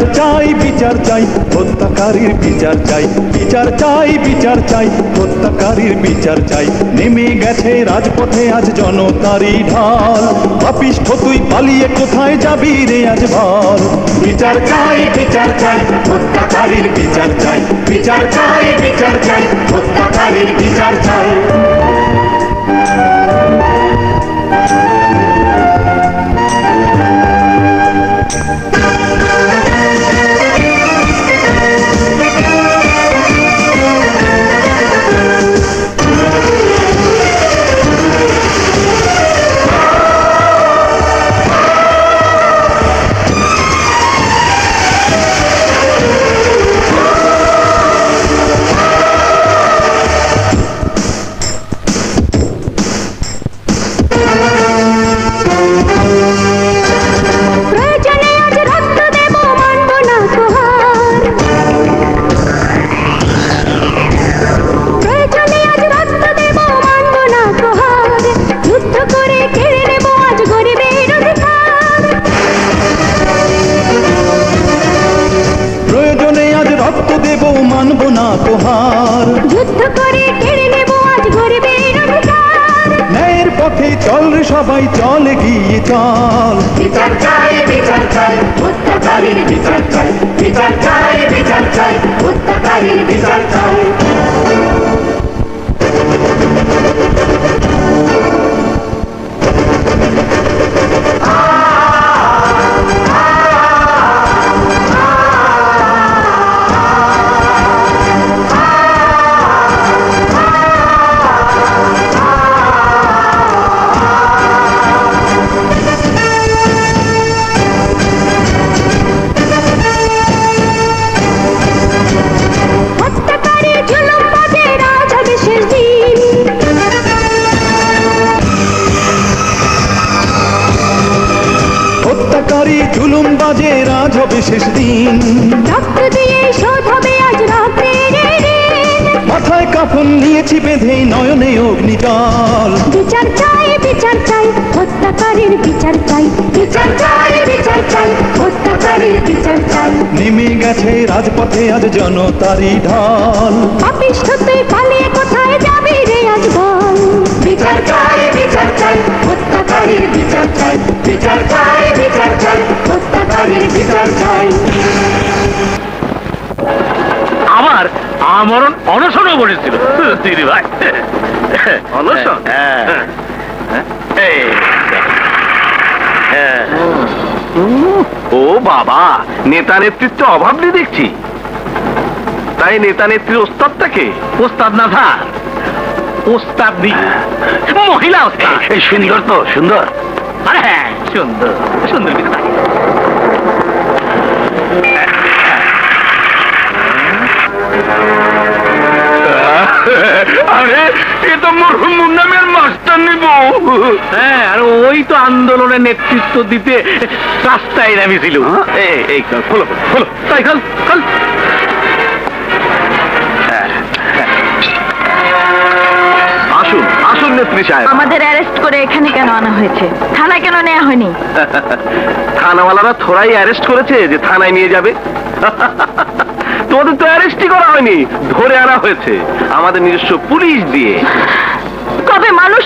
বিচার চাই বিচার চাই হত্যাকারীর বিচার চাই বিচার চাই বিচার চাই হত্যাকারীর বিচার চাই নেমে গেছে রাজপথে আজ জনতারই ঢাল পাপিষ্ঠ তুই পালিয়ে কোথায় যাবি রে আজ বল বিচার চাই হত্যাকারীর বিচার চাই বিচার চাই হত্যাকারীর বিচার চাই মানব না তোহার যুদ্ধ করে কেড়ে নেব আজ গরিবের অধিকার ন্যায়ের পথে চল রে সবাই চল এগিয়ে চল বিচার চাই হত্যাকারীর বিচার চাই বিচার চাই হত্যাকারীর বিচার চাই জুলুম বাজে রাজ হবে শেষ দিন রক্ত দিয়ে শোধ হবে আজ রাতের দিন মাথায় কাফন নিয়েছি বেঁধে নয়নে অগ্নিজল বিচার চাই হত্যাকারীর বিচার চাই বিচার চাই হত্যাকারীর বিচার চাই নেমে গেছে রাজপথে আজ জনতারই ঢল পাপিষ্ঠ তুই পালিয়ে কোথায় যাবি রে আজ বল বিচার চাই হত্যাকারীর বিচার চাই বিচার চাই হত্যাকারীর বিচার চাই আমার আমরণ অনশনও বলেছিল দিদি ভাই অনশন ও বাবা নেতা নেতৃত্ব অভাব নেই দেখছি তাই নেতা নেত্রীর ওস্তাদটাকে ওস্তাদ না স্যার ওস্তাদ দি মহিলা ওস্তাদ সুন্দর তো সুন্দর আরে হ্যাঁ সুন্দর সুন্দর কিন্তু থাকে আরে এ তো মরহুম মুন্নামের মাস্টার নিব হ্যাঁ আর ওই তো আন্দোলনের নেতৃত্ব দিতে রাস্তায় নামিয়েছিল এই খোলো খোলো তাই খোল খোল আসুন আসুন নেত্রী সাহেব আমাদের অ্যারেস্ট করে এখানে কেন আনা হয়েছে থানায় কেন নেওয়া হয়নি থানাওয়ালারা থোড়াই অ্যারেস্ট করেছে যে থানায় নিয়ে যাবে তোমাদের তো অ্যারেস্টই করা হয়নি ধরে আনা হয়েছে আমাদের নিজস্ব পুলিশ দিয়ে কবে মানুষ